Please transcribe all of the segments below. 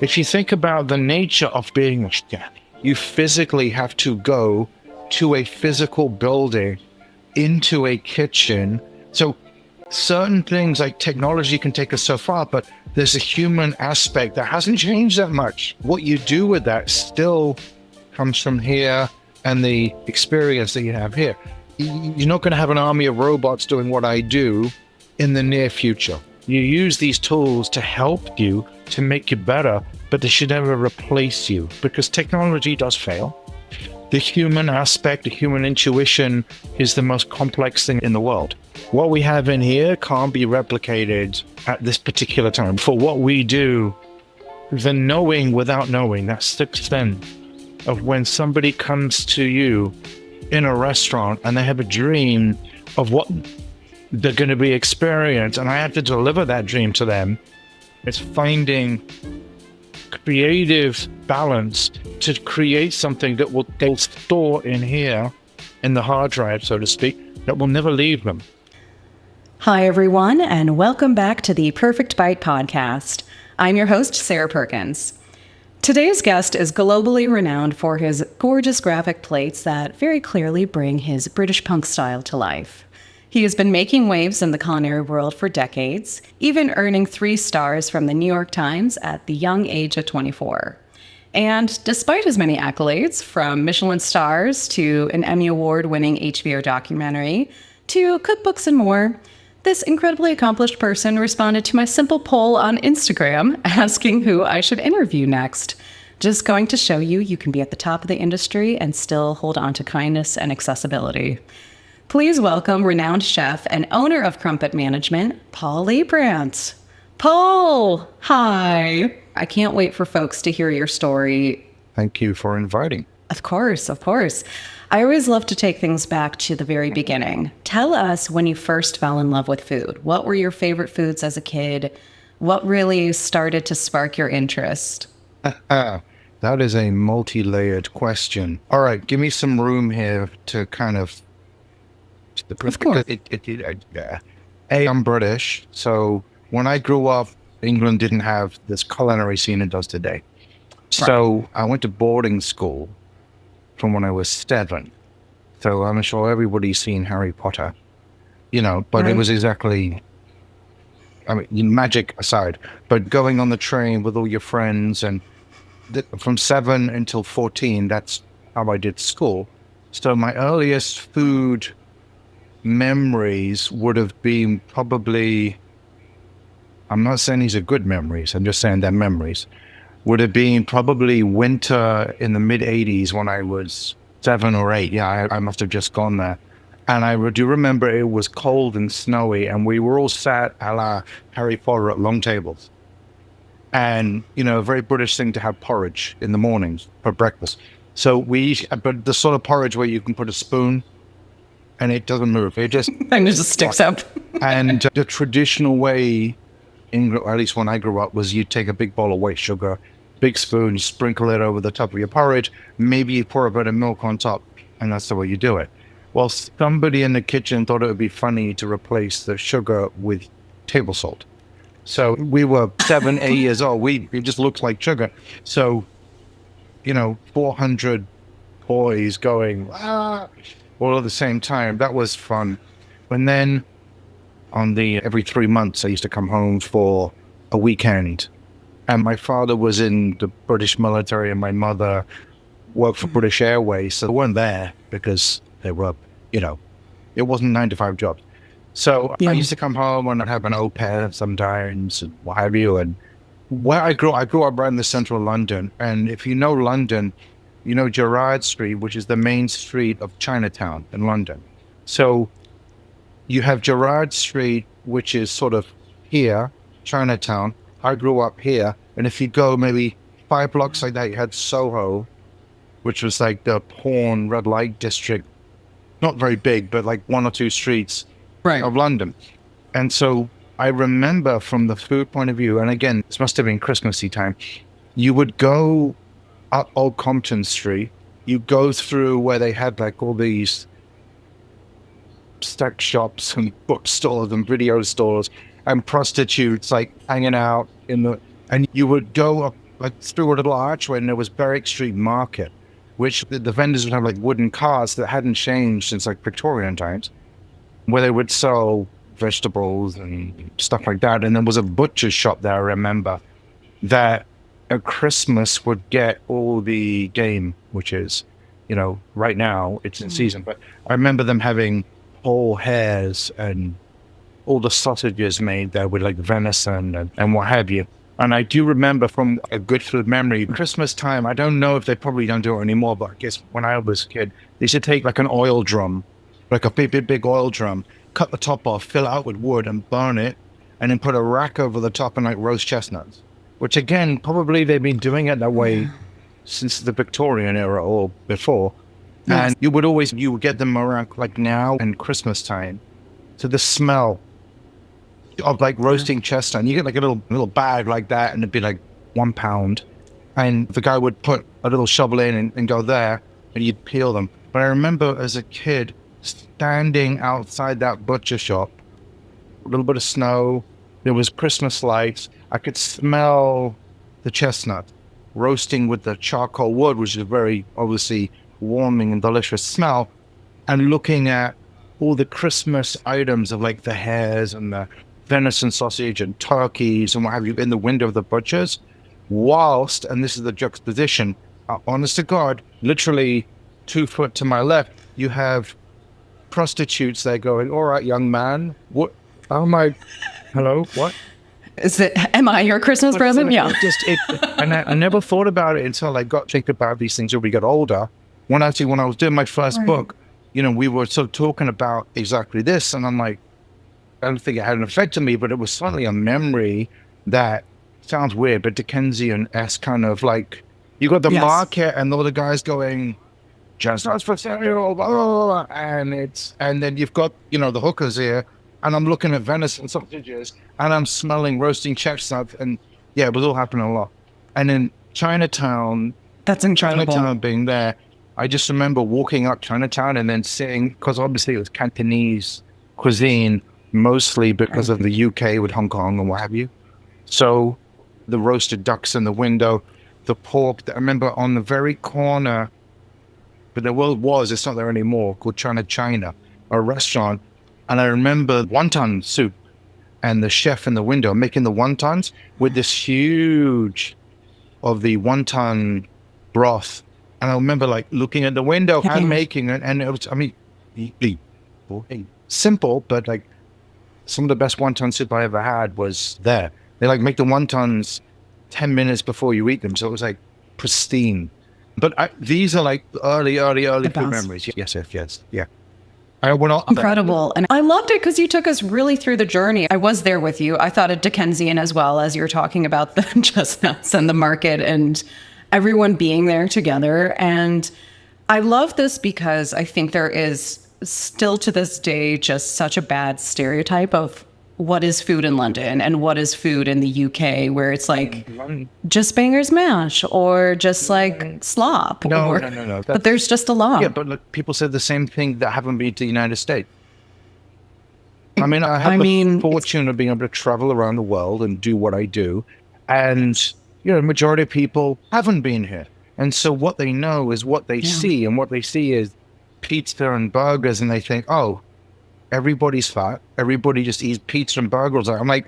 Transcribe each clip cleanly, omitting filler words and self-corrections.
If you think about the nature of being a chef, you physically have to go to a physical building, into a kitchen. So certain things like technology can take us so far, but there's a human aspect that hasn't changed that much. What you do with that still comes from here and the experience that you have here. You're not going to have an army of robots doing what I do in the near future. You use these tools to help you, to make you better, but they should never replace you, because technology does fail. The human aspect, the human intuition is the most complex thing in the world. What we have in here can't be replicated at this particular time. For what we do, the knowing without knowing, that sixth sense of when somebody comes to you in a restaurant and they have a dream of what they're going to be experienced, and I have to deliver that dream to them. It's finding creative balance to create something that they'll store in here, in the hard drive, so to speak, that will never leave them. Hi, everyone, and welcome back to the Perfect Bite podcast. I'm your host, Sarah Perkins. Today's guest is globally renowned for his gorgeous graphic plates that very clearly bring his British punk style to life. He has been making waves in the culinary world for decades, even earning 3 stars from the New York Times at the young age of 24. And despite his many accolades, from Michelin stars to an Emmy Award-winning HBO documentary to cookbooks and more, this incredibly accomplished person responded to my simple poll on Instagram asking who I should interview next. Just going to show you can be at the top of the industry and still hold on to kindness and accessibility. Please welcome renowned chef and owner of Crumpet Management, Paul Liebrandt. Paul, hi. I can't wait for folks to hear your story. Thank you for inviting. Of course. I always love to take things back to the very beginning. Tell us when you first fell in love with food. What were your favorite foods as a kid? What really started to spark your interest? That is a multi-layered question. All right, give me some room here to kind of... Of course. I'm British, so when I grew up, England didn't have this culinary scene it does today. So I went to boarding school from when I was 7. So I'm sure everybody's seen Harry Potter, but It was exactly, magic aside, but going on the train with all your friends and from 7 until 14, that's how I did school. So my earliest food memories would have been probably, I'm not saying these are good memories, I'm just saying they're memories, would have been probably winter in the mid-'80s when I was 7 or 8. Yeah, I must have just gone there. And I do remember it was cold and snowy, and we were all sat a la Harry Potter at long tables. And, a very British thing to have porridge in the mornings for breakfast. So but the sort of porridge where you can put a spoon and it doesn't move. It just... and it just sticks up. And the traditional way, at least when I grew up, was you take a big bowl of white sugar, big spoon, sprinkle it over the top of your porridge, maybe you pour a bit of milk on top, and that's the way you do it. Well, somebody in the kitchen thought it would be funny to replace the sugar with table salt. So we were 7, 8 years old. It just looked like sugar. So, 400 boys going, all at the same time. That was fun. And then every 3 months, I used to come home for a weekend. And my father was in the British military and my mother worked for British Airways. So they weren't there because they were, it wasn't 9-to-5 jobs. So I used to come home and I'd have an au pair sometimes and what have you. And where I grew up right in the central London. And if you know London, you know Gerrard Street, which is the main street of Chinatown in London. So you have Gerrard Street, which is sort of here, Chinatown. I grew up here. And if you go maybe 5 blocks like that, you had Soho, which was like the porn red light district. Not very big, but like 1 or 2 streets of London. And so I remember from the food point of view, and again, this must have been Christmassy time, you would go up Old Compton Street, you go through where they had like all these sex shops and bookstores and video stores and prostitutes like hanging out and you would go like through a little archway, and there was Berwick Street Market, which the vendors would have like wooden carts that hadn't changed since like Victorian times, where they would sell vegetables and stuff like that. And there was a butcher's shop there, I remember, that at Christmas would get all the game, which is, right now it's in season. But I remember them having whole hares and all the sausages made there with like venison and what have you. And I do remember from a good food memory, Christmas time, I don't know if they probably don't do it anymore, but I guess when I was a kid, they used to take like an oil drum, like a big oil drum, cut the top off, fill it out with wood and burn it, and then put a rack over the top and like roast chestnuts, which again, probably they've been doing it that way since the Victorian era or before. Yes. And you would get them around like now and Christmas time. So the smell of like roasting chestnut, you get like a little bag like that, and it'd be like 1 pound. And the guy would put a little shovel in and go there, and you'd peel them. But I remember as a kid standing outside that butcher shop, a little bit of snow, there was Christmas lights. I could smell the chestnut roasting with the charcoal wood, which is a very obviously warming and delicious smell, and looking at all the Christmas items of like the hares and the venison sausage and turkeys and what have you in the window of the butchers, whilst, and this is the juxtaposition, honest to God, literally 2 foot to my left, you have prostitutes there going, all right, young man, what, oh my, hello, what? Am I your Christmas present? Yeah. And I never thought about it until I got to think about these things as we got older. When I was doing my first book, we were sort of talking about exactly this, and I'm like, I don't think it had an effect on me, but it was suddenly a memory that sounds weird, but Dickensian-esque kind of like, you got the market and all the guys going, chestnuts for cereal, blah, blah, blah, and then you've got, the hookers here, and I'm looking at venison sausages, and I'm smelling roasting chestnuts, and it was all happening a lot. And in Chinatown, that's incredible. Chinatown being there, I just remember walking up Chinatown and then seeing, because obviously it was Cantonese cuisine, mostly because of the UK with Hong Kong and what have you. So the roasted ducks in the window, the pork, I remember on the very corner, but it's not there anymore, called China, a restaurant. And I remember wonton soup and the chef in the window making the wontons with this huge of the wonton broth. And I remember like looking at the window and making it. And it was, simple, but like some of the best wonton soup I ever had was there. They like make the wontons 10 minutes before you eat them. So it was like pristine. But these are like early food memories. Yes. Yeah. Incredible. And I loved it because you took us really through the journey. I was there with you. I thought it Dickensian as well, as you were talking about the chestnuts and the market and everyone being there together. And I love this because I think there is still to this day just such a bad stereotype of what is food in London and what is food in the UK, where it's like just bangers mash or just like slop. No. But there's just a lot. Yeah, but look, people said the same thing that haven't been to the United States. I mean, I have the fortune of being able to travel around the world and do what I do. And, the majority of people haven't been here. And so what they know is what they see. And what they see is pizza and burgers. And they think, oh, everybody's fat. Everybody just eats pizza and burgers. I'm like,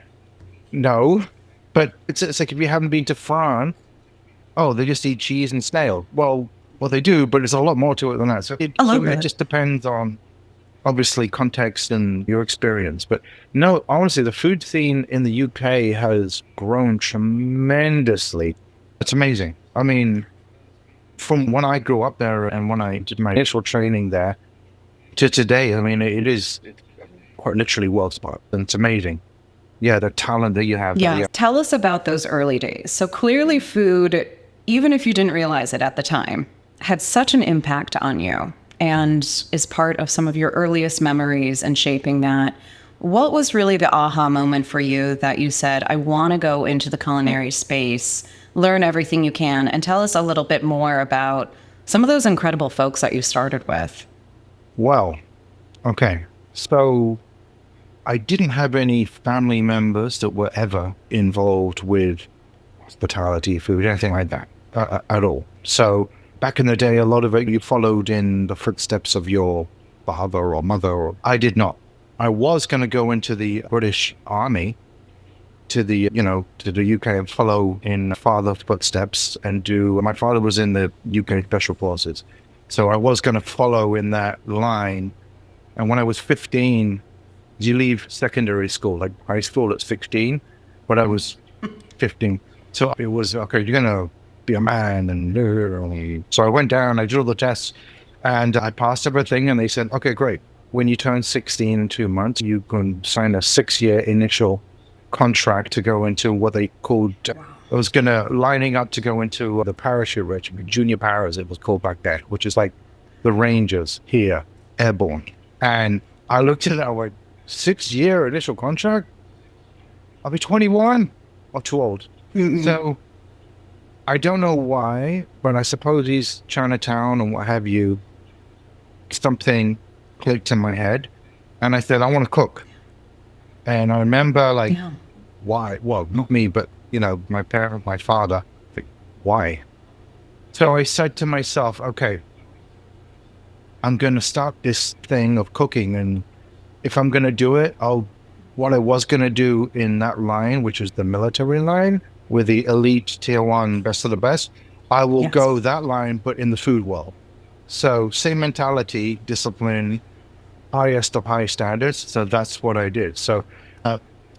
no. But it's like if you haven't been to France, oh, they just eat cheese and snail. Well, they do, but there's a lot more to it than that. So it just depends on, obviously, context and your experience. But no, honestly, the food scene in the UK has grown tremendously. It's amazing. I mean, from when I grew up there and when I did my initial training there to today, I mean, it's quite literally world spot. And it's amazing. Yeah, the talent that you have. Yeah. Tell us about those early days. So clearly food, even if you didn't realize it at the time, had such an impact on you and is part of some of your earliest memories and shaping that. What was really the aha moment for you that you said, I want to go into the culinary space, learn everything you can, and tell us a little bit more about some of those incredible folks that you started with? Well, okay. So I didn't have any family members that were ever involved with hospitality, food, anything like that at all. So back in the day, a lot of it, you followed in the footsteps of your father or mother. Or I did not. I was going to go into the British Army to the UK and follow in father's footsteps and do. My father was in the UK Special Forces, so I was going to follow in that line. And when I was 15, you leave secondary school, like high school at 16, but I was 15. So it was, okay, you're going to be a man. And so I went down, I did all the tests, and I passed everything. And they said, okay, great. When you turn 16 in 2 months, you can sign a 6-year initial contract to go into what they called, I was lining up to go into the parachute regiment, junior paras, it was called back then, which is like the Rangers here, airborne. And I looked at it, I went, 6-year initial contract? I'll be 21 or too old. Mm-hmm. So I don't know why, but I suppose he's Chinatown and what have you, something clicked in my head. And I said, I want to cook. And I remember why? Well, not me, but, my parent, my father, why? So I said to myself, okay, I'm going to start this thing of cooking. And if I'm going to do it, what I was going to do in that line, which is the military line with the elite tier 1, best of the best, I will go that line, but in the food world. So same mentality, discipline, highest of high standards. So that's what I did. So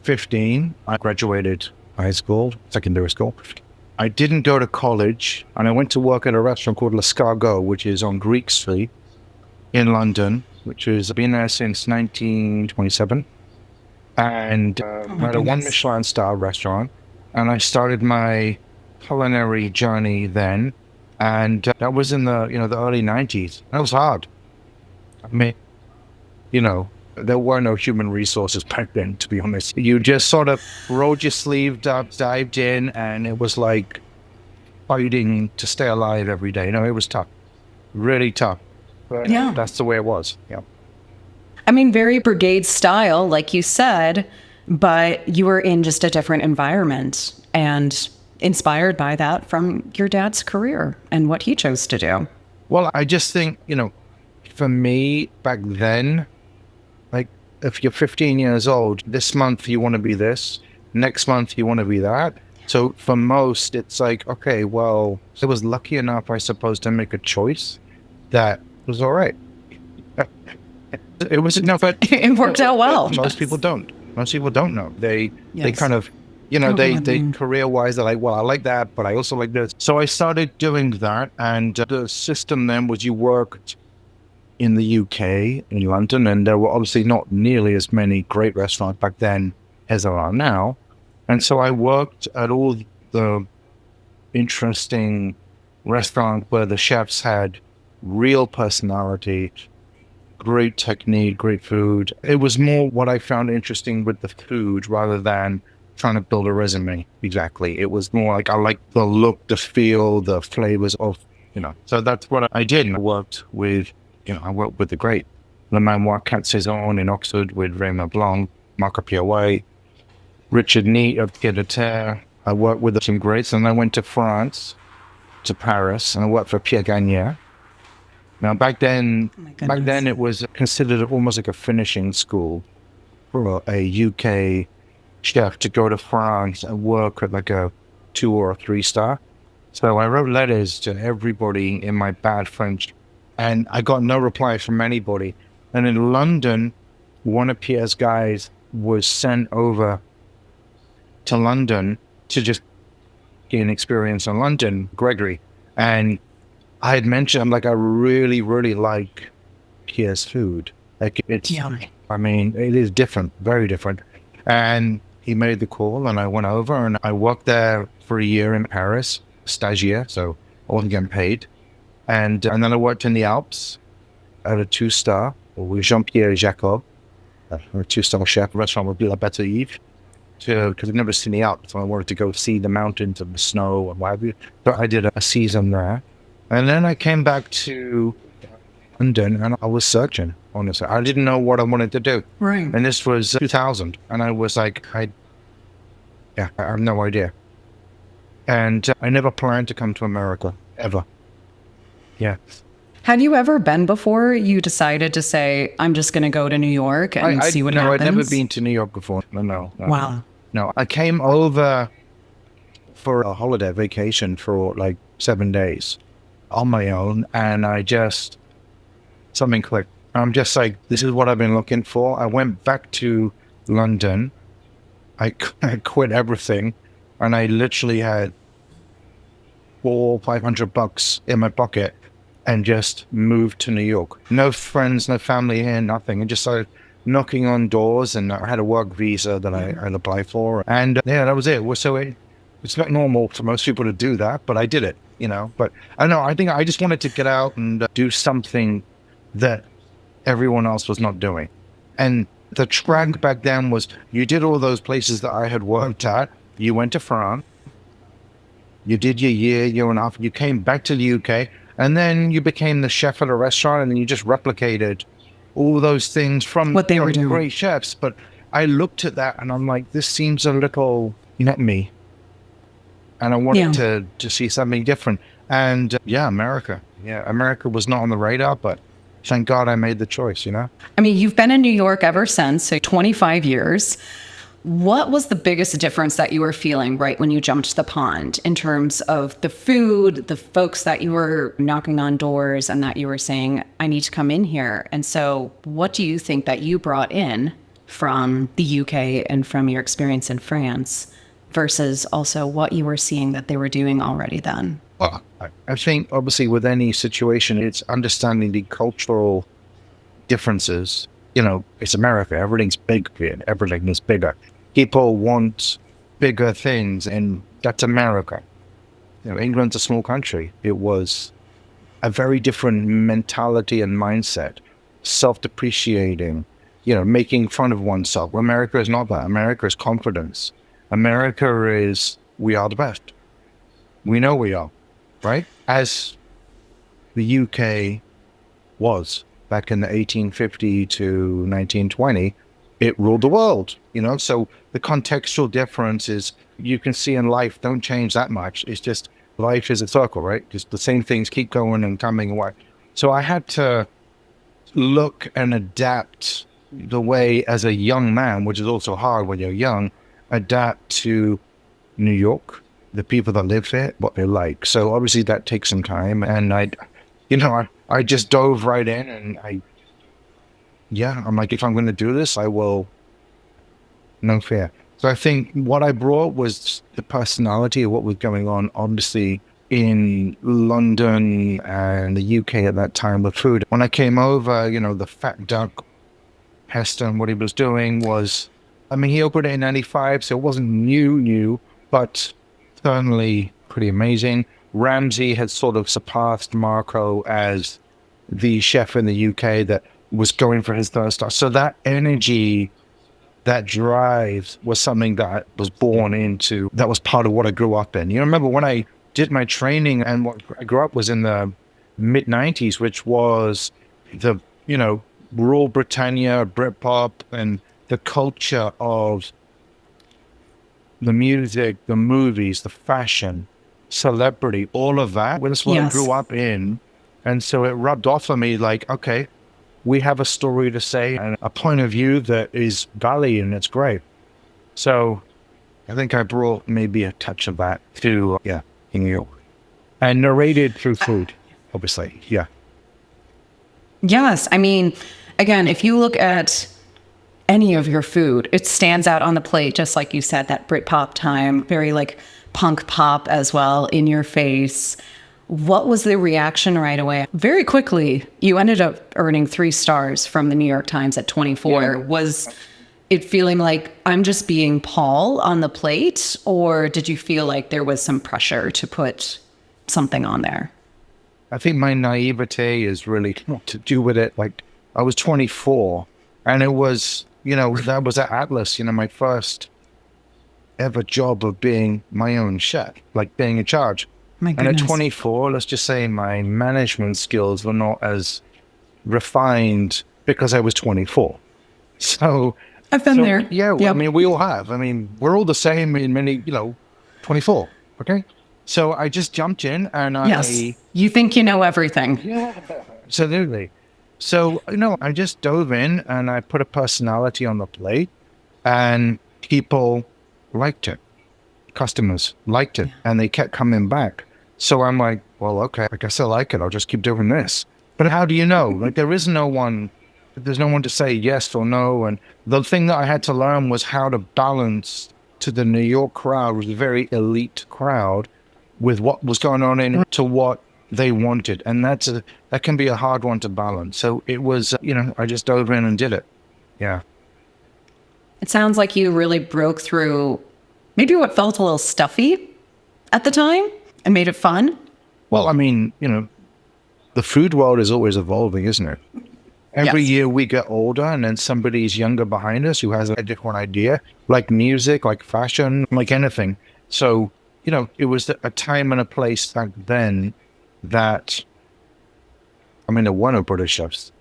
15, I graduated high school, secondary school. I didn't go to college, and I went to work at a restaurant called L'Escargot, which is on Greek Street in London, which has been there since 1927. And had a 1 Michelin star restaurant. And I started my culinary journey then. And that was in the early 90s. That was hard. I mean, there were no human resources back then, to be honest. You just sort of rolled your sleeves up, dived in, and it was like fighting to stay alive every day. It was tough, really tough. But that's the way it was. Yeah. I mean, very brigade style, like you said, but you were in just a different environment and inspired by that from your dad's career and what he chose to do. Well, I just think, for me back then, like if you're 15 years old, this month you want to be this, next month you want to be that. So for most, it's like, okay, well, I was lucky enough, I suppose, to make a choice that was all right. It was but it worked out well. Most people don't. Most people don't know. They kind of, they career-wise, they're like, well, I like that, but I also like this. So I started doing that, and the system then was you worked in the UK, in London, and there were obviously not nearly as many great restaurants back then as there are now. And so I worked at all the interesting restaurants where the chefs had real personality, great technique, great food. It was more what I found interesting with the food rather than trying to build a resume. Exactly. It was more like I liked the look, the feel, the flavors of, So that's what I did. I worked with, I worked with the great Le Manoir Cat Saison in Oxford with Raymond Blanc, Marco Pirouet, Richard Neat of Pied de Terre. I worked with some greats, and I went to France, to Paris, and I worked for Pierre Gagnère. Now, back then it was considered almost like a finishing school for a UK chef to go to France and work at like a 2 or a 3 star. So I wrote letters to everybody in my bad French, and I got no reply from anybody. And in London, one of Pierre's guys was sent over to London to just gain experience in London, Gregory. And I had mentioned, I really, really like Pierre's food. Like, it's, I mean, it is different, very different. And he made the call, and I went over, and I worked there for a year in Paris, stagiaire, so I wasn't getting paid. And then I worked in the Alps at a 2-star with Jean-Pierre Jacob, a 2-star chef, restaurant with La Bête Yves, because I've never seen the Alps, so I wanted to go see the mountains and the snow and what have you. So I did a season there. And then I came back to London, and I was searching, honestly. I didn't know what I wanted to do. Right. And this was 2000. And I was like, I have no idea. And I never planned to come to America, ever. Yeah. Had you ever been before you decided to say, I'm just going to go to New York and see what no, happens? I'd never been to New York before. No. Wow. No, I came over for a holiday vacation for like 7 days on my own, and something clicked. I'm just like, this is what I've been looking for. I went back to London. I quit everything, and I literally had $500 in my pocket and just moved to New York. No friends, no family here, nothing. And just started knocking on doors, and I had a work visa that I'd apply for. And that was it. It's not normal for most people to do that, but I did it, But I don't know, I think I just wanted to get out and do something that everyone else was not doing. And the track back then was, you did all those places that I had worked at. You went to France. You did your year and a half. You came back to the UK, and then you became the chef at a restaurant, and then you just replicated all those things from what they were doing. Great chefs. But I looked at that, and I'm like, this seems a little not me. And I wanted to see something different. And America. Yeah, America was not on the radar, but thank God I made the choice, I mean, you've been in New York ever since, so 25 years. What was the biggest difference that you were feeling right when you jumped the pond in terms of the food, the folks that you were knocking on doors and that you were saying, I need to come in here? And so what do you think that you brought in from the UK and from your experience in France versus also what you were seeing that they were doing already then? Well, I think obviously with any situation, it's understanding the cultural differences. It's America. Everything's big here. Everything is bigger. People want bigger things, and that's America. England's a small country. It was a very different mentality and mindset, self-depreciating, making fun of oneself. America is not that. America is confidence. America is, we are the best. We know we are, right? As the UK was back in the 1850 to 1920, it ruled the world, So the contextual difference is, you can see in life, don't change that much. It's just, life is a circle, right? Just the same things keep going and coming away. So I had to look and adapt the way, as a young man, which is also hard when you're young, adapt to New York, the people that live there, what they're like. So obviously that takes some time, and I just dove right in, and I'm like, if I'm going to do this, I will, no fear. So I think what I brought was the personality of what was going on, obviously, in London and the UK at that time with food. When I came over, the fat duck, Heston, what he was doing was, he opened it in 95, so it wasn't new, but certainly pretty amazing. Ramsay had sort of surpassed Marco as the chef in the UK that was going for his third star. So that energy, that drive was something that was born into, that was part of what I grew up in. Remember when I did my training, and what I grew up was in the mid-90s, which was the, rural Britannia, Britpop, and the culture of the music, the movies, the fashion, celebrity, all of that. Well, that's what I grew up in. And so it rubbed off on me like, okay, we have a story to say and a point of view that is valid, and it's great. So I think I brought maybe a touch of that to, in New York. And narrated through food, obviously. Yeah. Yes. Again, if you look at any of your food, it stands out on the plate, just like you said, that Britpop time, very like punk pop as well, in your face. What was the reaction right away? Very quickly, you ended up earning 3 stars from the New York Times at 24. Yeah. Was it feeling like, I'm just being Paul on the plate, or did you feel like there was some pressure to put something on there? I think my naivete is really what to do with it. Like, I was 24, and it was, that was at Atlas, my first ever job of being my own chef, like being in charge. My goodness. And at 24, let's just say my management skills were not as refined because I was 24. So I've been there. Yeah, yep. We all have. We're all the same in many, 24, okay? So I just jumped in and Yes. You think you know everything. absolutely. So, I just dove in and I put a personality on the plate and people liked it. Customers liked it and they kept coming back. So I'm like, well, okay, I guess I like it. I'll just keep doing this. But how do you know? Like, there's no one to say yes or no. And the thing that I had to learn was how to balance to the New York crowd, was a very elite crowd, with what was going on to what they wanted. And that can be a hard one to balance. So it was, I just dove in and did it. Yeah. It sounds like you really broke through maybe what felt a little stuffy at the time and made it fun. Well, I mean, the food world is always evolving, isn't it? Every Yes. year we get older and then somebody's younger behind us who has a different idea, like music, like fashion, like anything. So, it was a time and a place back then that, I mean, there were no British chefs.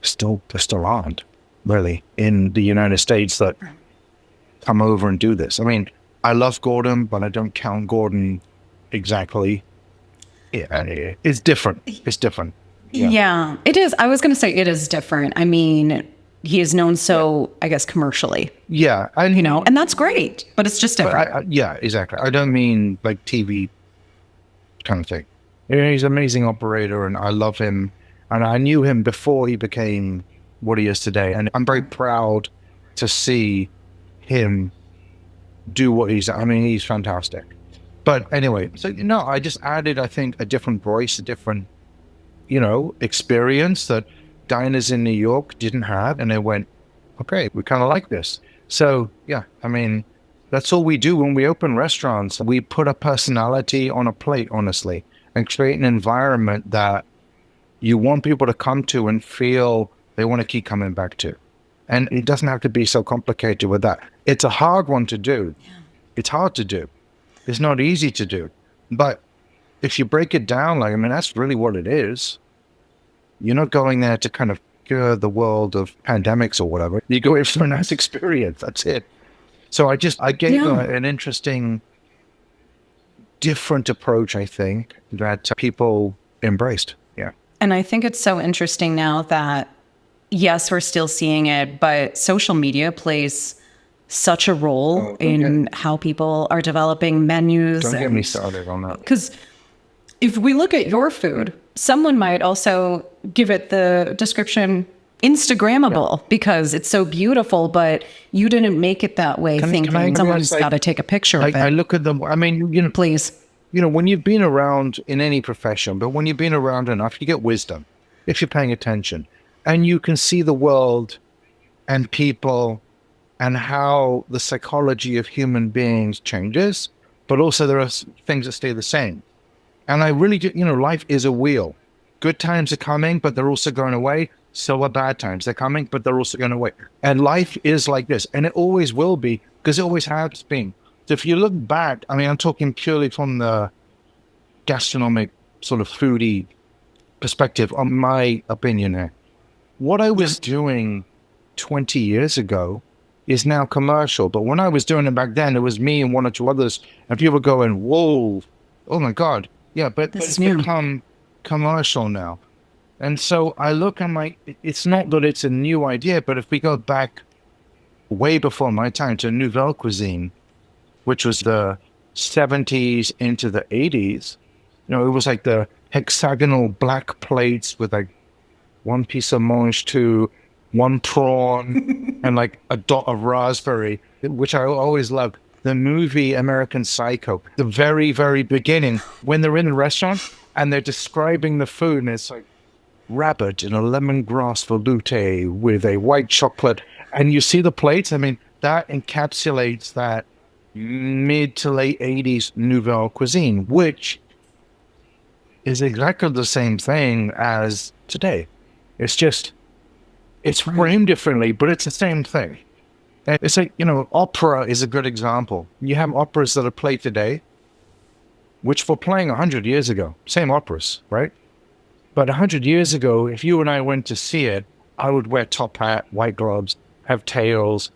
There still aren't, really, in the United States that come over and do this. I mean, I love Gordon, but I don't count Gordon exactly. Yeah, it's different. It's different. Yeah, it is. I was going to say it is different. I mean, he is known I guess, commercially, Yeah, and and that's great, but it's just different. yeah, exactly. I don't mean like TV kind of thing. He's an amazing operator, and I love him. And I knew him before he became what he is today, and I'm very proud to see him do what he's. I mean, he's fantastic. But anyway, so I just added, I think, a different voice, a different, experience that diners in New York didn't have, and they went, okay, we kind of like this. So yeah, I mean, that's all we do when we open restaurants. We put a personality on a plate, honestly, and create an environment that you want people to come to and feel they want to keep coming back to. And it doesn't have to be so complicated with that. It's a hard one to do. Yeah. It's hard to do. It's not easy to do. But if you break it down, that's really what it is. You're not going there to kind of cure the world of pandemics or whatever. You go in for a nice experience. That's it. So I gave an interesting, different approach, I think, that people embraced. Yeah. And I think it's so interesting now that, yes, we're still seeing it, but social media plays such a role in how people are developing menus. Don't get me started on that. Because if we look at your food, someone might also give it the description Instagrammable because it's so beautiful, but you didn't make it that way thinking someone's got to take a picture of it. I look at them, I mean, please. When you've been around in any profession, but when you've been around enough, you get wisdom if you're paying attention, and you can see the world and people and how the psychology of human beings changes, but also there are things that stay the same. And I really do, life is a wheel. Good times are coming, but they're also going away. So are bad times. They're coming, but they're also going away. And life is like this. And it always will be, because it always has been. So if you look back, I mean, I'm talking purely from the gastronomic sort of foodie perspective, on my opinion here. What I was doing 20 years ago is now commercial. But when I was doing it back then, it was me and one or two others. And people were going, whoa, oh my God. Yeah, but it's become commercial now. And so I look, I'm like, it's not that it's a new idea, but if we go back way before my time to Nouvelle Cuisine, which was the 70s into the 80s, it was like the hexagonal black plates with like one piece of mange tout, one prawn, and like a dot of raspberry, which I always loved. The movie American Psycho, the very, very beginning, when they're in the restaurant and they're describing the food, and it's like rabbit in a lemongrass veloute with a white chocolate, and you see the plates. I mean, that encapsulates that mid to late 80s Nouvelle Cuisine, which is exactly the same thing as today. It's just, it's framed differently, but it's the same thing. It's like, opera is a good example. You have operas that are played today, which were playing 100 years ago. Same operas, right? But 100 years ago, if you and I went to see it, I would wear top hat, white gloves, have tails.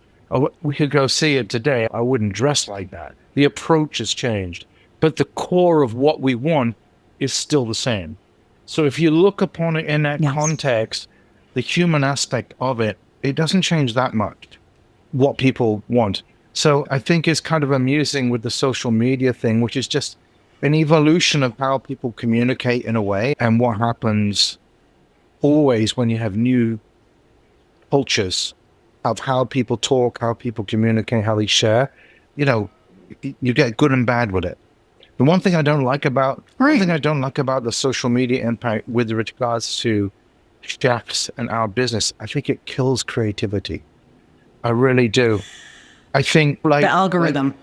We could go see it today. I wouldn't dress like that. The approach has changed. but the core of what we want is still the same. So if you look upon it in that context, the human aspect of it, it doesn't change that much what people want. So I think it's kind of amusing with the social media thing, which is just an evolution of how people communicate in a way, and what happens always when you have new cultures of how people talk, how people communicate, how they share. You get good and bad with it. The one thing I don't like about the social media impact with regards to chefs and our business, I think it kills creativity. I really do. I think the algorithm.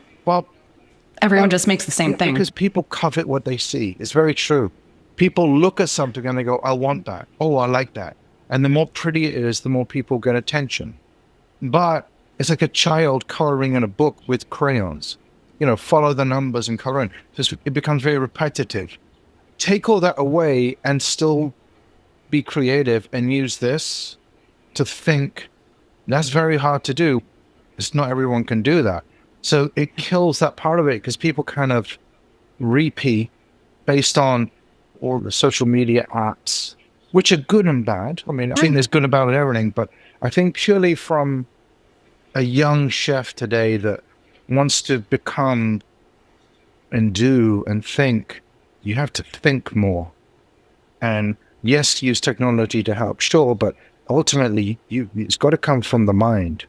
Everyone just makes the same thing. Because people covet what they see. It's very true. People look at something and they go, I want that. Oh, I like that. And the more pretty it is, the more people get attention. But it's like a child coloring in a book with crayons. Follow the numbers and color in. It becomes very repetitive. Take all that away and still be creative and use this to think. That's very hard to do. It's not everyone can do that. So it kills that part of it, because people kind of repeat based on all the social media apps, which are good and bad. I mean, I think there's good and bad with everything, but I think purely from a young chef today that wants to become and do and think, you have to think more. And yes, use technology to help, sure, but ultimately it's got to come from the mind.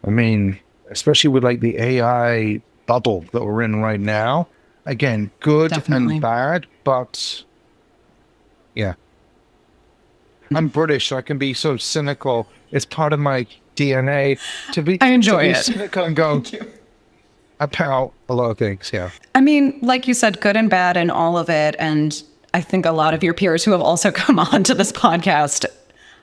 I mean, especially with like the AI bubble that we're in right now. Again, good and bad, but yeah. I'm British, so I can be so cynical. It's part of my DNA to be cynical and go about a lot of things, yeah. I mean, like you said, good and bad and all of it. And I think a lot of your peers who have also come on to this podcast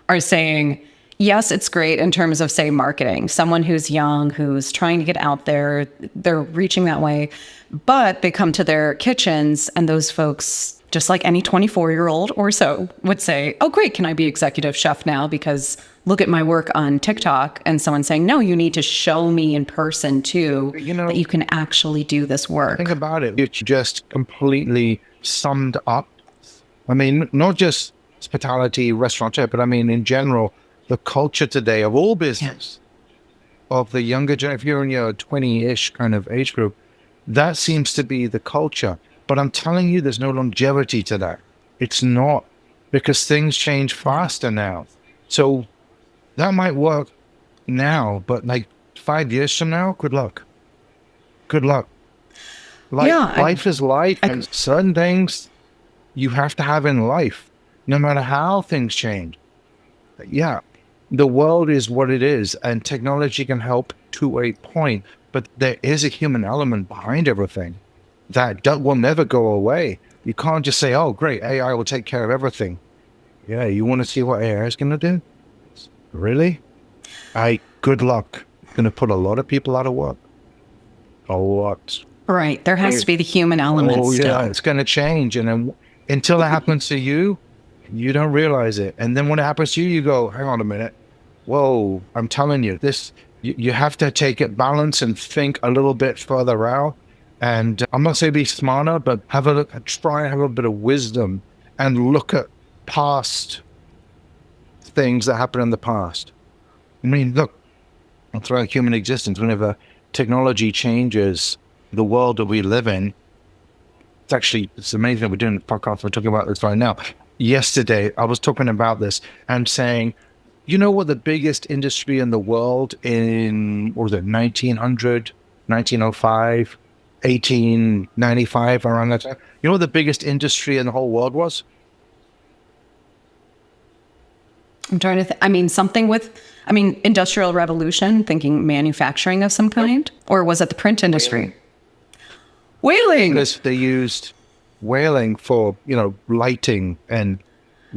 are saying, yes, it's great in terms of, say, marketing. Someone who's young, who's trying to get out there, they're reaching that way. But they come to their kitchens and those folks, just like any 24-year-old or so, would say, oh, great, can I be executive chef now? Because look at my work on TikTok. And someone saying, no, you need to show me in person too, that you can actually do this work. Think about it. You just completely summed up. I mean, not just hospitality, restaurateur, but I mean, in general, the culture today of all business, of the younger generation, if you're in your 20-ish kind of age group, that seems to be the culture. But I'm telling you, there's no longevity to that. It's not, because things change faster now. So that might work now, but like 5 years from now, good luck. Good luck. Life is life, and certain things you have to have in life, no matter how things change. Yeah, the world is what it is, and technology can help to a point, but there is a human element behind everything that will never go away. You can't just say, oh, great, AI will take care of everything. Yeah, you want to see what AI is going to do? Really? Good luck. Going to put a lot of people out of work. A lot. Right. There has to be the human element still. Yeah, it's going to change. And then until it happens to you, you don't realize it. And then when it happens to you, you go, hang on a minute. Whoa, I'm telling you, you have to take it balance and think a little bit further out. And I'm not saying be smarter, but try and have a bit of wisdom and look at past things that happened in the past. I mean, look, throughout human existence, whenever technology changes the world that we live in, it's amazing that we're doing a podcast, we're talking about this right now. Yesterday, I was talking about this and saying, you know what the biggest industry in the world in, what was it, 1900, 1905, 1895, around that time? You know what the biggest industry in the whole world was? I'm trying to think. I mean, Industrial Revolution, thinking manufacturing of some kind? Or was it the print industry? Whaling! Because they used whaling for, lighting and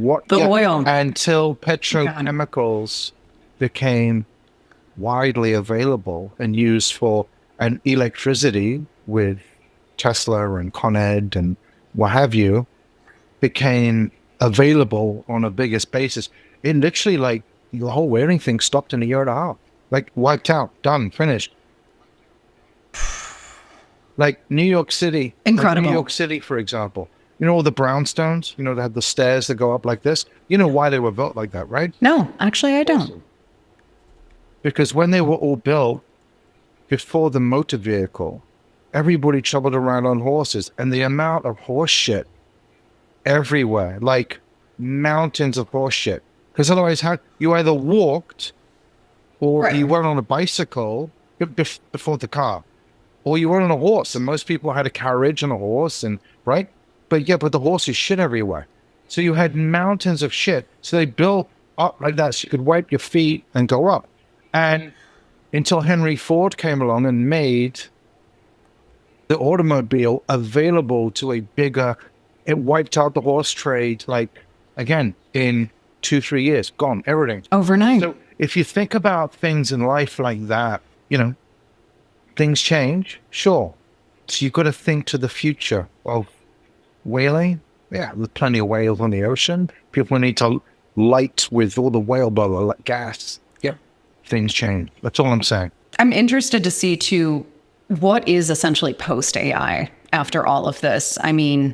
oil. Until petrochemicals became widely available and used for an electricity with Tesla and Con Ed and what have you, became available on a bigger basis. It literally, the whole wearing thing stopped in a year and a half. Wiped out, done, finished. Like New York City. Incredible. Like New York City, for example. You know all the brownstones? You know, they have the stairs that go up like this. You know why they were built like that, right? No, actually, I don't. Because when they were all built before the motor vehicle, everybody traveled around on horses, and the amount of horse shit everywhere, like mountains of horse shit. Because otherwise, how you either walked or you went on a bicycle before the car, or you went on a horse, and most people had a carriage and a horse, and right. But the horse is shit everywhere. So you had mountains of shit. So they built up like that so you could wipe your feet and go up. And until Henry Ford came along and made the automobile available to a bigger, it wiped out the horse trade, like, again, in 2-3 years, gone, everything. Overnight. So if you think about things in life like that, you know, things change, sure. So you've got to think to the future of whaling. Yeah, there's plenty of whales on the ocean. People need to light with all the whale blubber, gas. Yep. Things change. That's all I'm saying. I'm interested to see, too, what is essentially post-AI after all of this. I mean,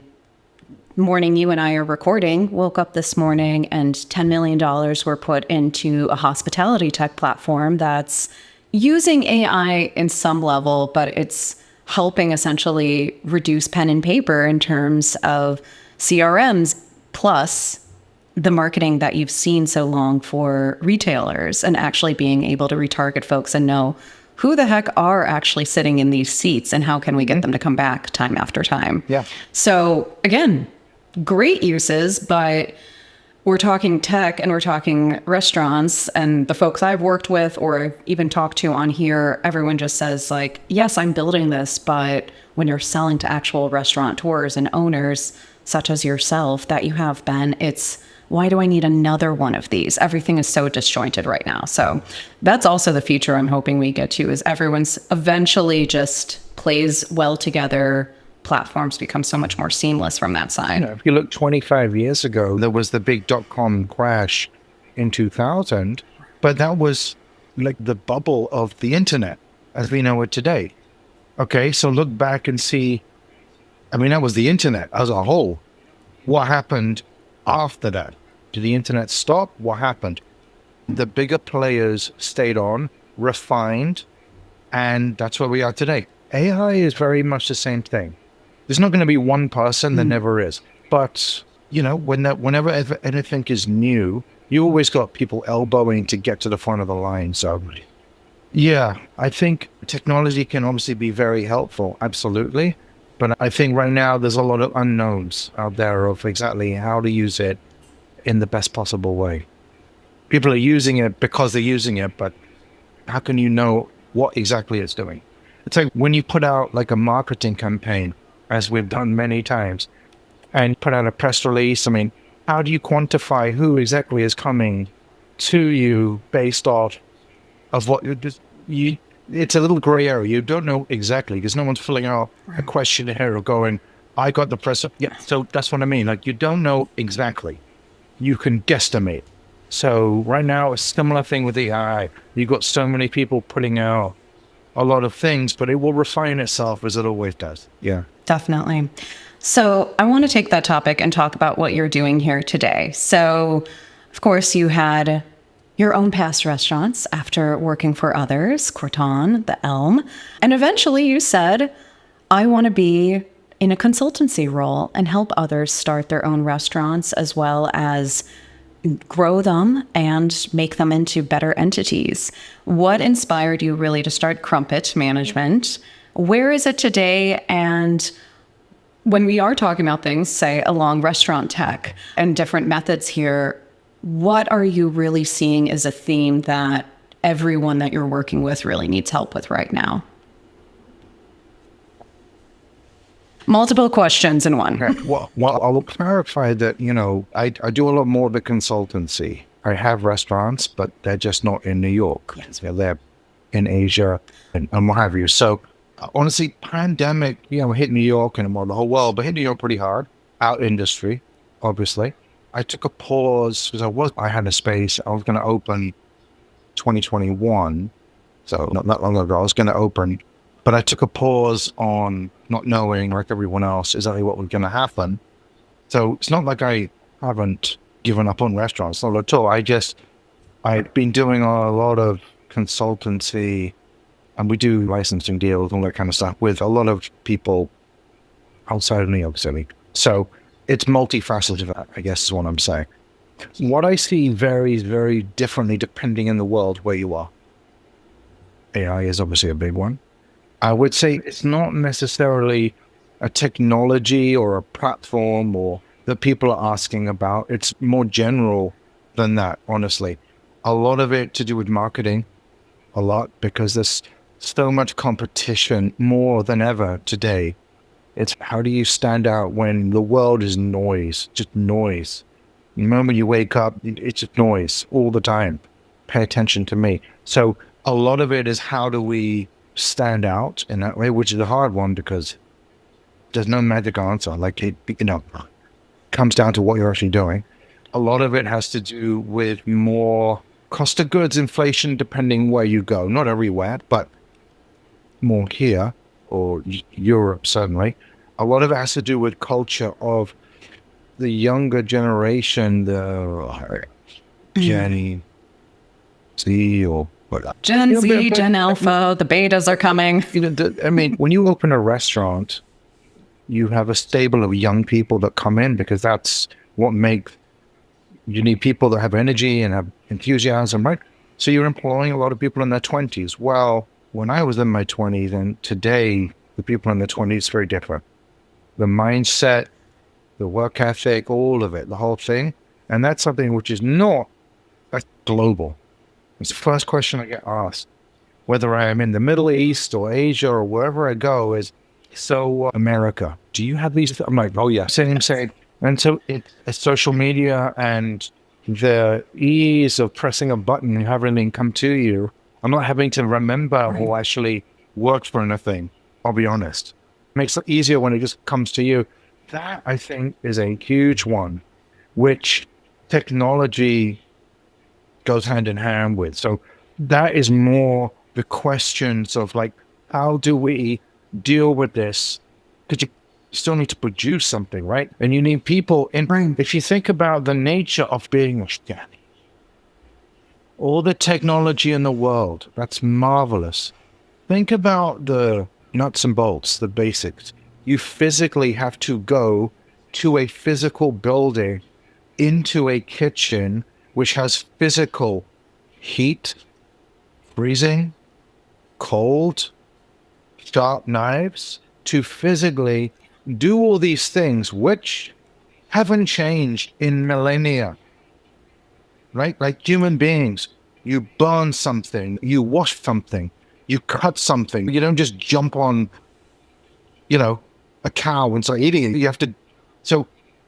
morning you and I are recording, woke up this morning and $10 million were put into a hospitality tech platform that's using AI in some level, but it's helping essentially reduce pen and paper in terms of CRMs, plus the marketing that you've seen so long for retailers, and actually being able to retarget folks and know who the heck are actually sitting in these seats and how can we get them to come back time after time. Yeah. So again, great uses, but we're talking tech and we're talking restaurants, and the folks I've worked with or even talked to on here, everyone just says like, yes, I'm building this, but when you're selling to actual restaurateurs and owners such as yourself that you have been, it's, why do I need another one of these? Everything is so disjointed right now. So that's also the future I'm hoping we get to, is everyone's eventually just plays well together. Platforms become so much more seamless from that side. You know, if you look 25 years ago, there was the big .com crash in 2000, but that was like the bubble of the internet as we know it today. Okay, so look back and see, I mean, that was the internet as a whole. What happened after that? Did the internet stop? What happened? The bigger players stayed on, refined, and that's where we are today. AI is very much the same thing. There's not going to be one person, there never is. But, you know, whenever anything is new, you always got people elbowing to get to the front of the line. So, yeah, I think technology can obviously be very helpful, absolutely. But I think right now there's a lot of unknowns out there of exactly how to use it in the best possible way. People are using it because they're using it, but how can you know what exactly it's doing? It's like when you put out like a marketing campaign, as we've done many times, and put out a press release. I mean, how do you quantify who exactly is coming to you based off of what you? It's a little gray area. You don't know exactly because no one's filling out a questionnaire or going, I got the press. Yeah, so that's what I mean. Like, you don't know exactly. You can guesstimate. So right now, a similar thing with AI. You've got so many people putting out a lot of things, but it will refine itself as it always does. Yeah. Definitely. So I want to take that topic and talk about what you're doing here today. So, of course, you had your own past restaurants after working for others, Corton, The Elm, and eventually you said, I want to be in a consultancy role and help others start their own restaurants as well as grow them and make them into better entities. What inspired you really to start Crumpet Management? Where is it today? And when we are talking about things, say, along restaurant tech and different methods here, what are you really seeing as a theme that everyone that you're working with really needs help with right now? Multiple questions in one. Okay. Well, I'll clarify that, you know, I do a lot more of the consultancy. I have restaurants, but they're just not in New York. Yes. They're in Asia and what have you. So, honestly, pandemic, you know, hit New York and the whole world, but hit New York pretty hard. Our industry, obviously. I took a pause because I had a space. I was going to open 2021. So not that long ago, I was going to open But I took a pause on not knowing, like everyone else, exactly what was going to happen. So it's not like I haven't given up on restaurants, not at all. I've been doing a lot of consultancy, and we do licensing deals, all that kind of stuff with a lot of people outside of New York City. So it's multifaceted, I guess is what I'm saying. What I see varies very differently depending in the world where you are. AI is obviously a big one. I would say it's not necessarily a technology or a platform or that people are asking about. It's more general than that, honestly. A lot of it to do with marketing, a lot, because there's so much competition more than ever today. It's how do you stand out when the world is noise, just noise. The moment you wake up, it's just noise all the time. Pay attention to me. So a lot of it is how do we stand out in that way, which is a hard one because there's no magic answer. Like, it, comes down to what you're actually doing. A lot of it has to do with more cost of goods inflation, depending where you go. Not everywhere, but more here or Europe, certainly. A lot of it has to do with culture of the younger generation, the Gen Z or what? Gen Z, Gen Alpha, the betas are coming. I mean, when you open a restaurant, you have a stable of young people that come in because that's what makes, you need people that have energy and have enthusiasm, right? So you're employing a lot of people in their 20s. Well, when I was in my 20s and today, the people in their 20s is very different. The mindset, the work ethic, all of it, the whole thing. And that's something which is not global. It's the first question I get asked, whether I am in the Middle East or Asia or wherever I go, is, so America, do you have these? I'm like, oh yeah, same. And so it's social media and the ease of pressing a button and having everything come to you. I'm not having to remember who actually worked for anything, I'll be honest. It makes it easier when it just comes to you. That, I think, is a huge one, which technology goes hand in hand with. So that is more the questions of like, how do we deal with this? Because you still need to produce something, right? And you need people in. If you think about the nature of being a chef, all the technology in the world, that's marvelous. Think about the nuts and bolts, the basics. You physically have to go to a physical building, into a kitchen, which has physical heat, freezing, cold, sharp knives, to physically do all these things, which haven't changed in millennia, right? Like human beings, you burn something, you wash something, you cut something. You don't just jump on, a cow and start eating it. You have to. So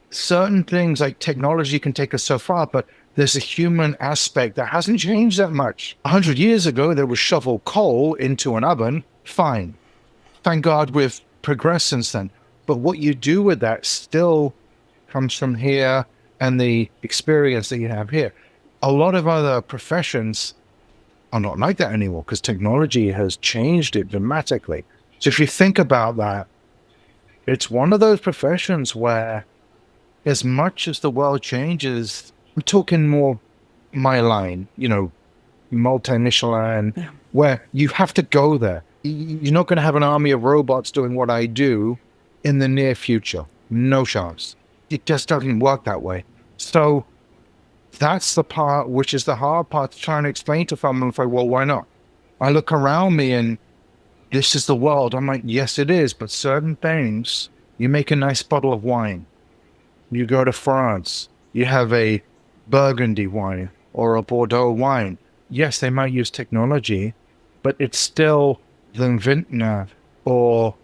certain things like technology can take us so far, but there's a human aspect that hasn't changed that much. 100 years ago, there was shovel coal into an oven. Fine. Thank God we've progressed since then. But what you do with that still comes from here and the experience that you have here. A lot of other professions are not like that anymore because technology has changed it dramatically. So if you think about that, it's one of those professions where as much as the world changes, I'm talking more my line, multi-Michelin, where you have to go there. You're not going to have an army of robots doing what I do in the near future. No chance. It just doesn't work that way. So that's the part which is the hard part to try and explain to someone. Like, well, why not? I look around me and this is the world. I'm like, yes, it is. But certain things, you make a nice bottle of wine. You go to France, you have a Burgundy wine or a Bordeaux wine. Yes, they might use technology, but it's still the vintner or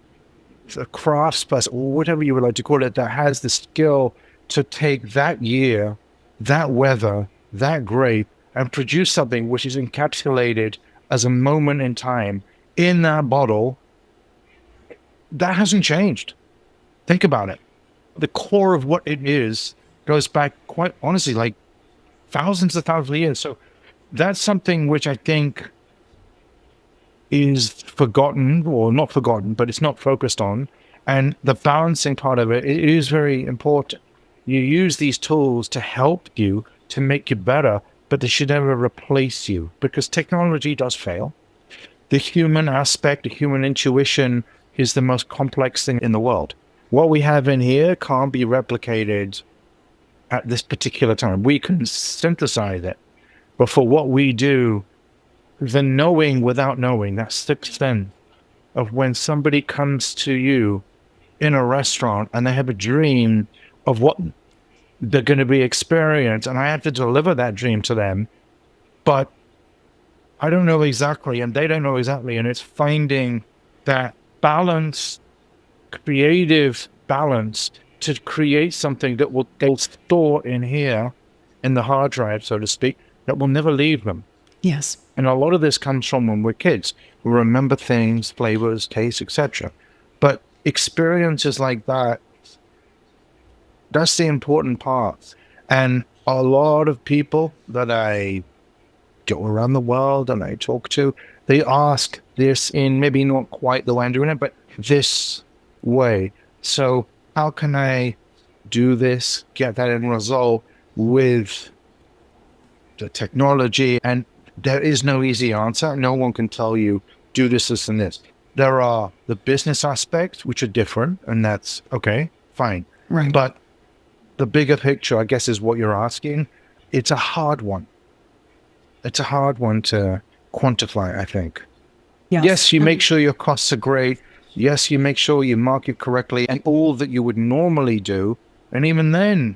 a craftsperson or whatever you would like to call it that has the skill to take that year, that weather, that grape, and produce something which is encapsulated as a moment in time in that bottle. That hasn't changed. Think about it. The core of what it is goes back quite honestly, like thousands of years. So that's something which I think is forgotten, or not forgotten, but it's not focused on. And the balancing part of it is very important. You use these tools to help you, to make you better, but they should never replace you, because technology does fail. The human aspect, the human intuition is the most complex thing in the world. What we have in here can't be replicated at this particular time. We can synthesize it, but for what we do, the knowing without knowing, that sixth sense of when somebody comes to you in a restaurant and they have a dream of what they're going to be experienced, and I have to deliver that dream to them, but I don't know exactly, and they don't know exactly, and it's finding that balance, creative balance, to create something that will store in here, in the hard drive, so to speak, that will never leave them. Yes. And a lot of this comes from when we're kids. We remember things, flavors, tastes, etc. But experiences like that, that's the important part. And a lot of people that I go around the world and I talk to, they ask this in maybe not quite the way I'm doing it, but this way. So how can I do this, get that end result with the technology? And there is no easy answer. No one can tell you, do this, this, and this. There are the business aspects, which are different, and that's okay, fine. Right. But the bigger picture, I guess, is what you're asking. It's a hard one. It's a hard one to quantify, I think. Yes, you make sure your costs are great. Yes, you make sure you market correctly and all that you would normally do. And even then,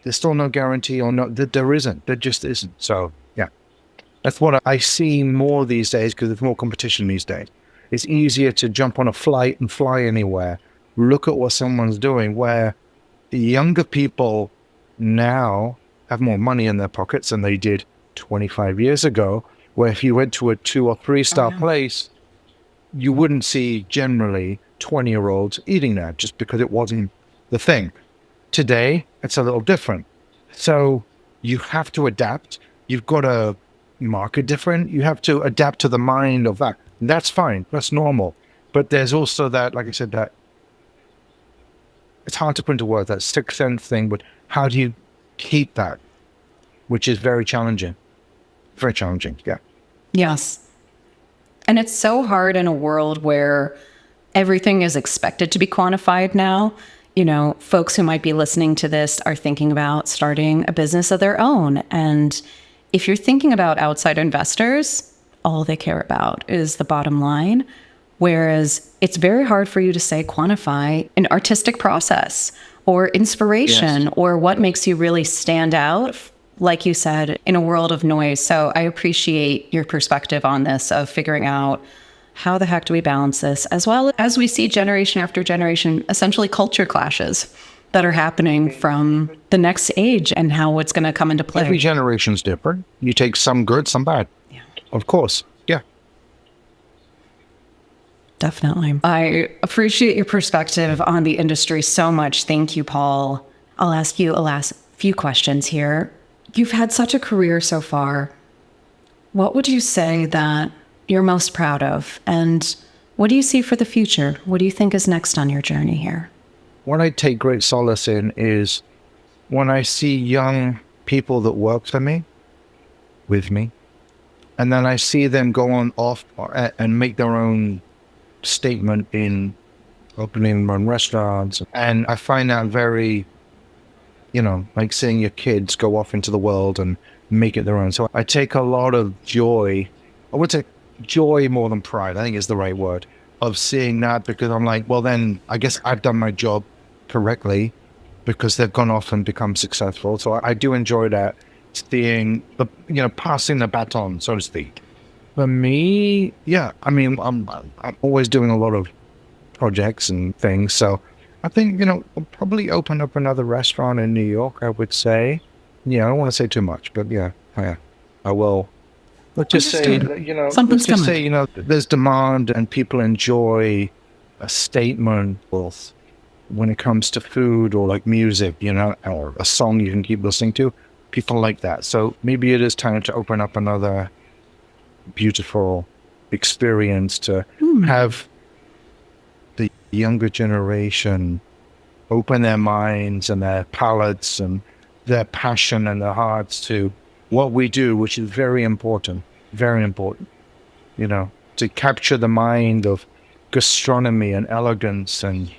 there's still no guarantee, or no, that there isn't. There just isn't. So, yeah. That's what I see more these days, because there's more competition these days. It's easier to jump on a flight and fly anywhere. Look at what someone's doing, where the younger people now have more money in their pockets than they did 25 years ago, where if you went to a 2 or 3 star place, you wouldn't see generally 20-year-olds eating that, just because it wasn't the thing. Today, it's a little different. So you have to adapt. You've got to market different. You have to adapt to the mind of that. That's fine. That's normal. But there's also that, like I said, that it's hard to put into words, that sixth sense thing, but how do you keep that? Which is very challenging. Very challenging, yeah. Yes. And it's so hard in a world where everything is expected to be quantified now. You know, folks who might be listening to this are thinking about starting a business of their own. And if you're thinking about outside investors, all they care about is the bottom line. Whereas it's very hard for you to say, quantify an artistic process or inspiration, yes, or what makes you really stand out, like you said, in a world of noise. So I appreciate your perspective on this, of figuring out how the heck do we balance this, as well as we see generation after generation, essentially culture clashes that are happening from the next age and how it's going to come into play. Every generation's different. You take some good, some bad. Yeah. Of course. Yeah. Definitely. I appreciate your perspective on the industry so much. Thank you, Paul. I'll ask you a last few questions here. You've had such a career so far. What would you say that you're most proud of? And what do you see for the future? What do you think is next on your journey here? What I take great solace in is when I see young people that work for me, with me, and then I see them go on off and make their own statement in opening their own restaurants. And I find that very, like seeing your kids go off into the world and make it their own. So I take a lot of joy. I would say joy more than pride, I think is the right word, of seeing that, because I'm like, well, then I guess I've done my job correctly because they've gone off and become successful. So I do enjoy that, seeing the, passing the baton, so to speak. For me, yeah, I mean, I'm always doing a lot of projects and things. So I think, I'll probably open up another restaurant in New York, I would say. Yeah, I don't want to say too much, but yeah, I will. Let's just say, there's demand and people enjoy a statement, both when it comes to food or like music, or a song you can keep listening to. People like that. So maybe it is time to open up another beautiful experience to have the younger generation open their minds and their palates and their passion and their hearts to what we do, which is very important, to capture the mind of gastronomy and elegance and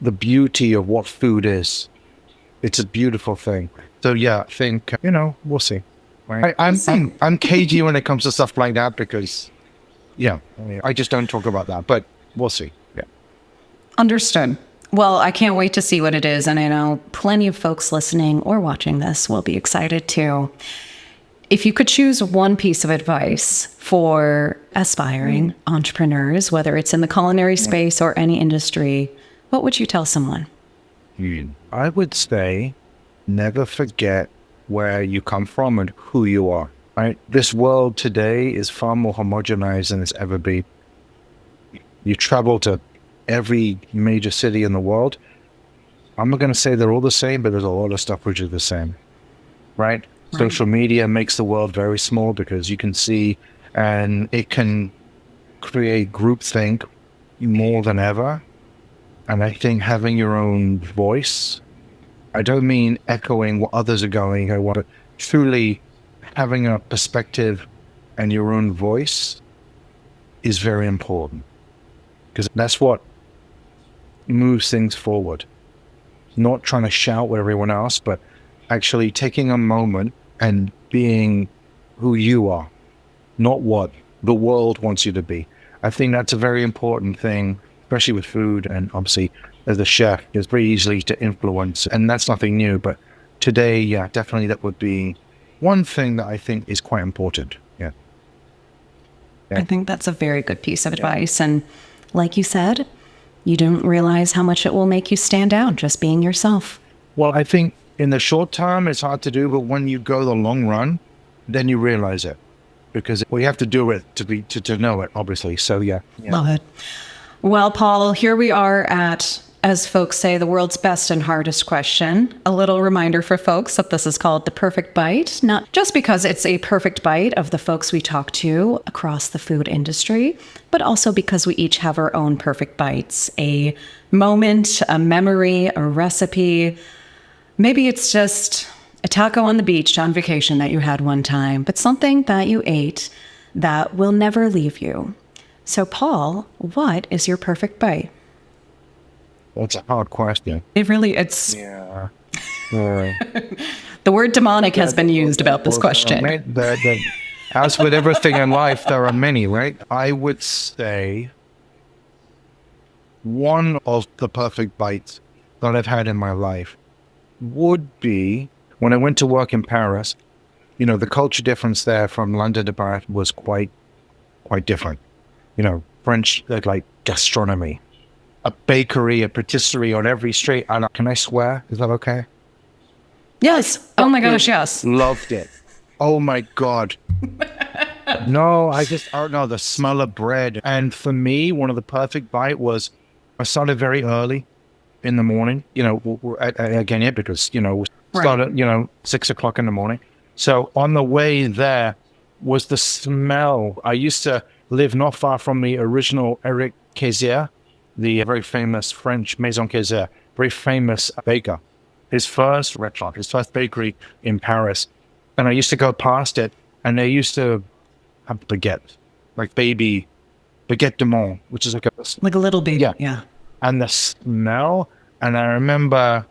the beauty of what food is. It's a beautiful thing. So yeah, I think, we'll see. Right? I'm cagey when it comes to stuff like that because, I just don't talk about that, but we'll see. Yeah. Understood. Well, I can't wait to see what it is. And I know plenty of folks listening or watching this will be excited too. If you could choose one piece of advice for aspiring entrepreneurs, whether it's in the culinary space or any industry, what would you tell someone? I would say never forget where you come from and who you are. Right? This world today is far more homogenized than it's ever been. You travel to every major city in the world. I'm not going to say they're all the same, but there's a lot of stuff which is the same. Right? Social media makes the world very small because you can see, and it can create groupthink more than ever. And I think having your own voice, I don't mean echoing what others are going, but truly having a perspective and your own voice is very important. Because that's what moves things forward. Not trying to shout with everyone else, but actually taking a moment and being who you are, not what the world wants you to be. I think that's a very important thing, especially with food. And obviously, as a chef, it's very easy to influence. And that's nothing new. But today, definitely that would be one thing that I think is quite important. Yeah. I think that's a very good piece of advice. And like you said, you don't realize how much it will make you stand out just being yourself. Well, I think in the short term, it's hard to do, but when you go the long run, then you realize it. Because you have to do it to know it, obviously. So, yeah. Love it. Well, Paul, here we are at, as folks say, the world's best and hardest question. A little reminder for folks that this is called The Perfect Bite, not just because it's a perfect bite of the folks we talk to across the food industry, but also because we each have our own perfect bites, a moment, a memory, a recipe. Maybe it's just a taco on the beach on vacation that you had one time, but something that you ate that will never leave you. So, Paul, what is your perfect bite? That's a hard question. It's... Yeah. The word demonic has been used about this question. As with everything in life, there are many, right? I would say one of the perfect bites that I've had in my life would be when I went to work in Paris. The culture difference there from London to Paris was quite different. French, like gastronomy, a bakery, a patisserie on every street. And can I swear? Is that okay? Yes. Oh my gosh, yes. Loved it. Oh my God. No, I don't know, the smell of bread. And for me, one of the perfect bite was I started very early in the morning, again, because, we started, 6:00 in the morning. So on the way there was the smell. I used to live not far from the original Eric Cayzer, the very famous French Maison Cayzer, very famous baker. His first restaurant, his first bakery in Paris. And I used to go past it, and they used to have baguette, like baby baguette de monde, which is like a little baby. Yeah. And the smell, and I remember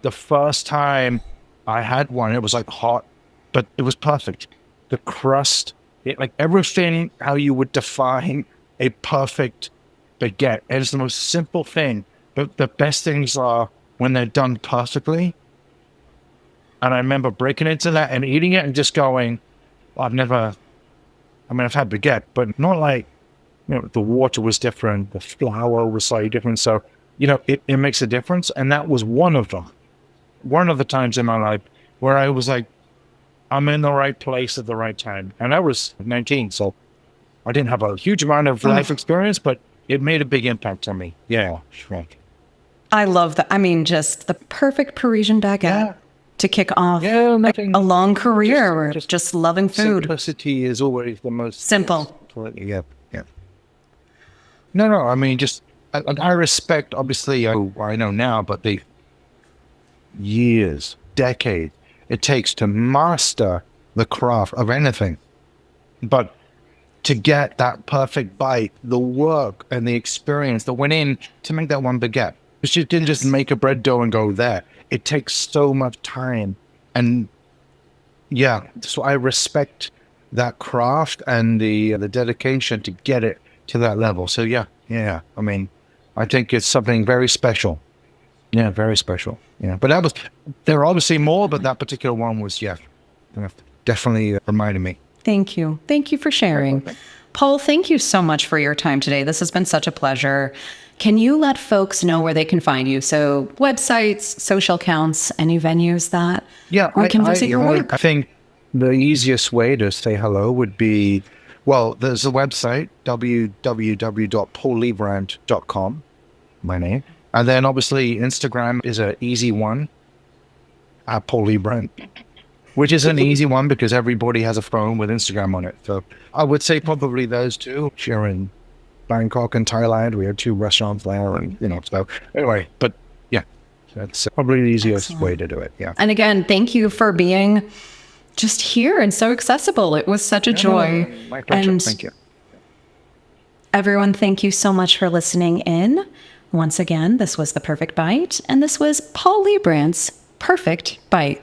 the first time I had one, it was like hot, but it was perfect. The crust, like everything, how you would define a perfect baguette. It's the most simple thing, but the best things are when they're done perfectly. And I remember breaking into that and eating it and just going, I've had baguette, but not like, the water was different, the flour was slightly different. So, it makes a difference. And that was one of them. One of the times in my life where I was like, I'm in the right place at the right time. And I was 19, so I didn't have a huge amount of life experience, but it made a big impact on me. Yeah, sure. I love that. I mean, just the perfect Parisian baguette to kick off a long career just loving food. Simplicity is always the most simple. absolutely. Yeah, yeah. No. I mean, just I respect. Obviously, I know now, but the years, decades it takes to master the craft of anything. But to get that perfect bite, the work and the experience that went in to make that one baguette. Because you didn't just make a bread dough and go there. It takes so much time. And yeah, so I respect that craft and the dedication to get it to that level. So yeah. I mean, I think it's something very special. Yeah, very special. Yeah, but there are obviously more, but that particular one was, definitely reminded me. Thank you. Thank you for sharing. Paul, thank you so much for your time today. This has been such a pleasure. Can you let folks know where they can find you? So websites, social accounts, any venues that we can visit your work? I think the easiest way to say hello would be, well, there's a website, www.paulliebrandt.com, my name. And then obviously Instagram is an easy one, at Paul Liebrandt, which is an easy one because everybody has a phone with Instagram on it. So I would say probably those two. Here in Bangkok and Thailand, we have 2 restaurants there, and so anyway, but yeah, that's probably the easiest way to do it. Yeah. And again, thank you for being just here and so accessible. It was such a joy. My pleasure. And thank you. everyone, thank you so much for listening in. Once again, this was The Perfect Bite, and this was Paul Liebrandt's Perfect Bite.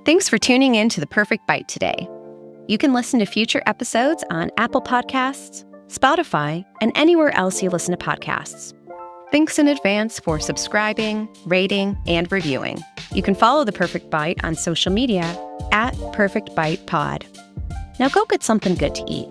Thanks for tuning in to The Perfect Bite today. You can listen to future episodes on Apple Podcasts, Spotify, and anywhere else you listen to podcasts. Thanks in advance for subscribing, rating, and reviewing. You can follow The Perfect Bite on social media at Perfect Bite Pod. Now go get something good to eat.